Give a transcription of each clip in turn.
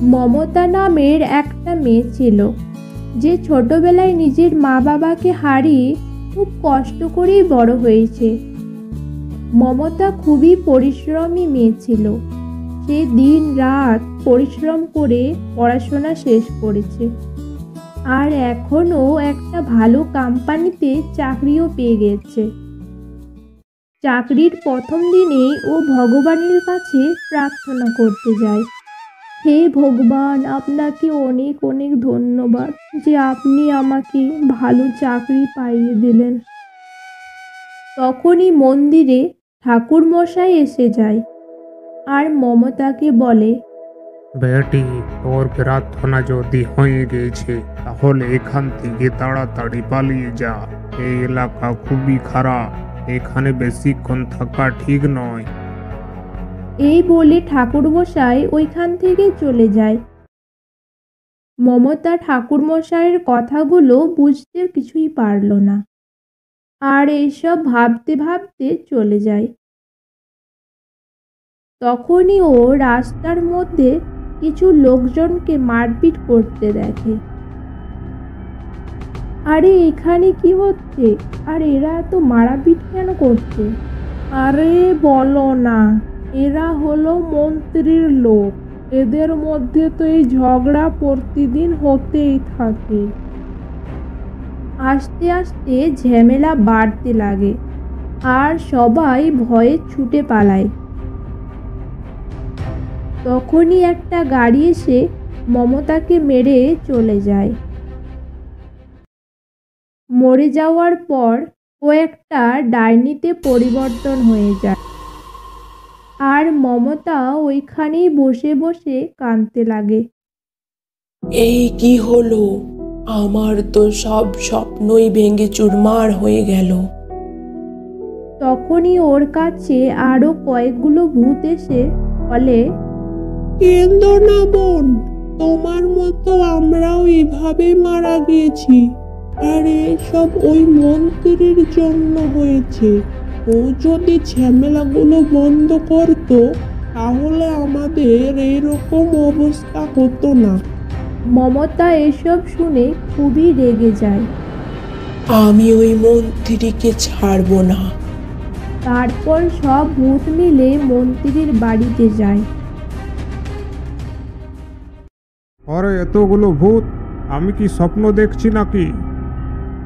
মমতা নামের একটা মেয়ে ছিল, যে ছোটবেলায় নিজের মা বাবাকে হারিয়ে খুব কষ্ট করেই বড় হয়েছে। মমতা খুবই পরিশ্রমী মেয়ে ছিল। সে দিন রাত পরিশ্রম করে পড়াশোনা শেষ করেছে, আর এখনও একটা ভালো কোম্পানিতে চাকরিও পেয়ে গেছে। চাকরির প্রথম দিনেই ও ভগবানের কাছে প্রার্থনা করতে যায়, হে ভগবান, আপনাকে অনেক অনেক ধন্যবাদ যে আপনি আমাকে ভালো চাকরি পাইয়ে দিলেন। তখনই মন্দিরে ঠাকুর মশাই এসে যায় আর মমতাকে বলে, বেটি, তোর প্রার্থনা যদি হয়ে গেছে তাহলে এখান থেকে তাড়াতাড়ি পালিয়ে যা। এই এলাকা খুবই খারাপ, এখানে বেশিক্ষণ থাকা ঠিক নয়। এই বলে ঠাকুরমশাই ওইখান থেকে চলে যায়। মমতা ঠাকুরমশাইয়ের কথাগুলো বুঝতে কিছুই পারল না, আর এইসব ভাবতে ভাবতে চলে যায়। তখনই ও রাস্তার মধ্যে কিছু লোকজনকে মারপিট করতে দেখে। আরে এখানে কি হচ্ছে? আর এরা এত মারাপিট কেন করছে? আরে বলো না, এরা হলো মন্ত্রীর লোক। এদের মধ্যে তো এই ঝগড়া প্রতিদিন হতেই থাকে। আস্তে আস্তে ঝামেলা বাড়তে লাগে আর সবাই ভয়ে ছুটে পালায়। তখনই একটা গাড়ি এসে মমতাকে মেরে চলে যায়। মরে যাওয়ার পর ও একটা ডাইনিতে পরিবর্তন হয়ে যায়, আর মমতা ওইখানেই বসে বসে কাঁদতে লাগে। এই কি হলো? আমার তো সব স্বপ্নই ভেঙে চুরমার হয়ে গেল। তখনই ওর কাছে আরো কয়েকগুলো ভূত এসে বলে, কেন্দ্র না বোন, তোমার মতো আমরাও এভাবে মারা গিয়েছি। আর এসব ওই মন্ত্রীর জন্য হয়েছে। ও যদি ঝামেলাগুলো বন্ধ করতো তাহলে আমাদের এরকম অবস্থা হতো না। মমতা এসব শুনে খুবই রেগে যায়। আমি ওই মন্ত্রীকে ছাড়বো না। তারপর সব ভূত মিলে মন্ত্রীর বাড়িতে যায়। আরে এতগুলো ভূত, আমি কি স্বপ্ন দেখছি নাকি?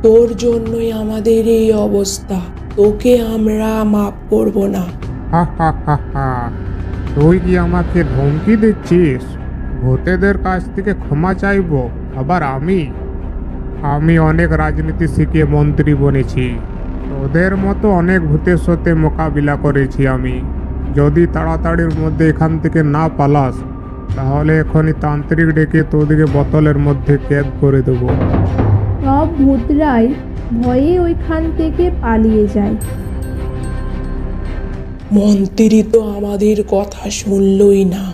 তোর জন্যই আমাদের এই অবস্থা। তোকে আমরা মাফ করব না। হা হা হা হা, তুই কি আমাকে ধমকি দিচ্ছিস? ভূতেদের কাছ থেকে ক্ষমা চাইবো? আবার আমি অনেক রাজনীতি শিখে মন্ত্রী বনেছি। তোদের মতো অনেক ভূতের সাথে মোকাবিলা করেছি আমি। যদি তাড়াতাড়ির মধ্যে এখান থেকে না পালাস তাহলে এখনই তান্ত্রিক ডেকে তোদেরকে বোতলের মধ্যে ক্যাদ করে দেবো। সব ভূতরাই ভয়ে ওইখান থেকে পালিয়ে যায়। মন্ত্রী তো আমাদের কথা শুনলই না।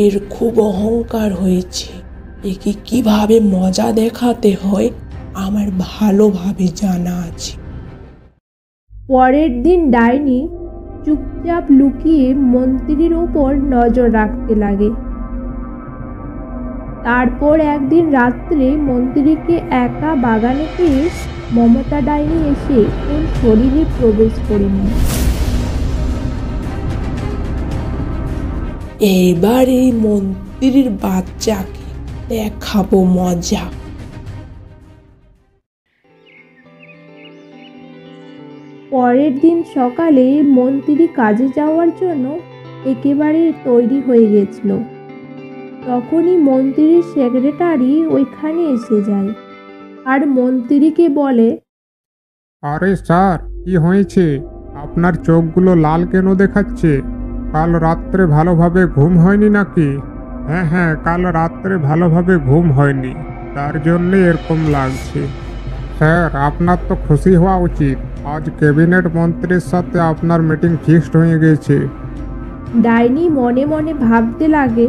এর খুব অহংকার হয়েছে। একে কিভাবে মজা দেখাতে হয় আমার ভালোভাবে জানা আছে। পরের দিন ডাইনি চুপচাপ লুকিয়ে মন্ত্রীর ওপর নজর রাখতে লাগে। তারপর একদিন রাত্রে মন্ত্রীকে একা বাগানে পেয়ে মমতা ডাইনি এসে ওর শরীরে প্রবেশ করে নেয়। এইবার এই মন্ত্রীর বাচ্চাকে দেখাবো মজা। পরের দিন সকালে মন্ত্রী কাজে যাওয়ার জন্য একেবারে তৈরি হয়ে গেছিল। তখনই মন্ত্রীর সেক্রেটারি ওইখানে এসে যায় আর মন্ত্রীকে বলে, আরে স্যার, কি হয়েছে? আপনার চোখগুলো লাল কেন দেখাচ্ছে? কাল রাত্রে ভালোভাবে ঘুম হয়নি নাকি? হ্যাঁ, কাল রাত্রে ভালোভাবে ঘুম হয়নি, তার জন্যে এরকম লাগছে। স্যার, আপনার তো খুশি হওয়া উচিত। আজ ক্যাবিনেট মন্ত্রীর সাথে আপনার মিটিং ফিক্সড হয়ে গেছে। ডাইনি মনে মনে ভাবতে লাগে,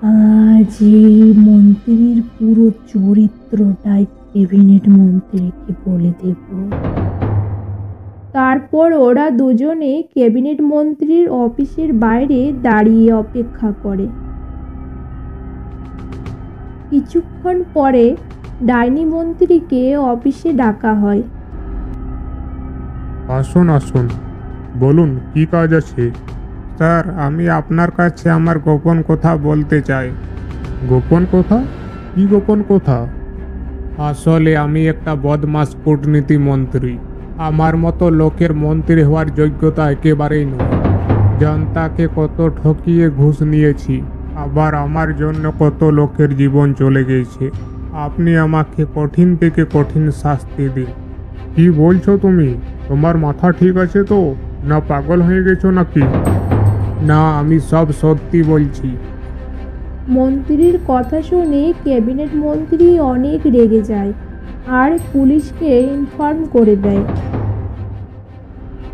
আজ এই মন্ত্রীর পুরো চরিত্রটাই ক্যাবিনেট মন্ত্রীকে বলে দেব। তারপর ওরা দুজনে ক্যাবিনেট মন্ত্রীর অফিসের বাইরে দাঁড়িয়ে অপেক্ষা করে। কিছুক্ষণ পরে ডাইনি মন্ত্রীকে অফিসে ডাকা হয়। আসুন আসুন, বলুন কি কাজ আছে? স্যার, আমি আপনার কাছে আমার গোপন কথা বলতে চাই। গোপন কথা? কি গোপন কথা? আসলে আমি একটা বদমাস কূটনীতি মন্ত্রী। আমার মতো লোকের মন্ত্রী হওয়ার যোগ্যতা একেবারেই নয়। জনতাকে কত ঠকিয়ে ঘুষ নিয়েছি, আবার আমার জন্য কত লোকের জীবন চলে গেছে। আপনি আমাকে কঠিন থেকে কঠিন শাস্তি দিন। কি বলছো তুমি? তোমার মাথা ঠিক আছে তো, না পাগল হয়ে গেছো নাকি? না, আমি সব সত্যি বলছি। মন্ত্রীর কথা শুনে ক্যাবিনেট মন্ত্রী অনেক রেগে যায় আর পুলিশকে ইনফর্ম করে দেয়।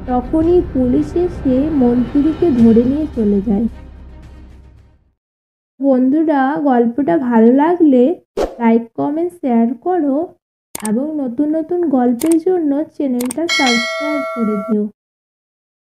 তখনই পুলিশ এসে মন্ত্রীকে ধরে নিয়ে চলে যায়। বন্ধুরা, গল্পটা ভালো লাগলে লাইক কমেন্ট শেয়ার করো এবং নতুন নতুন গল্পের জন্য চ্যানেলটা সাবস্ক্রাইব করে দিও।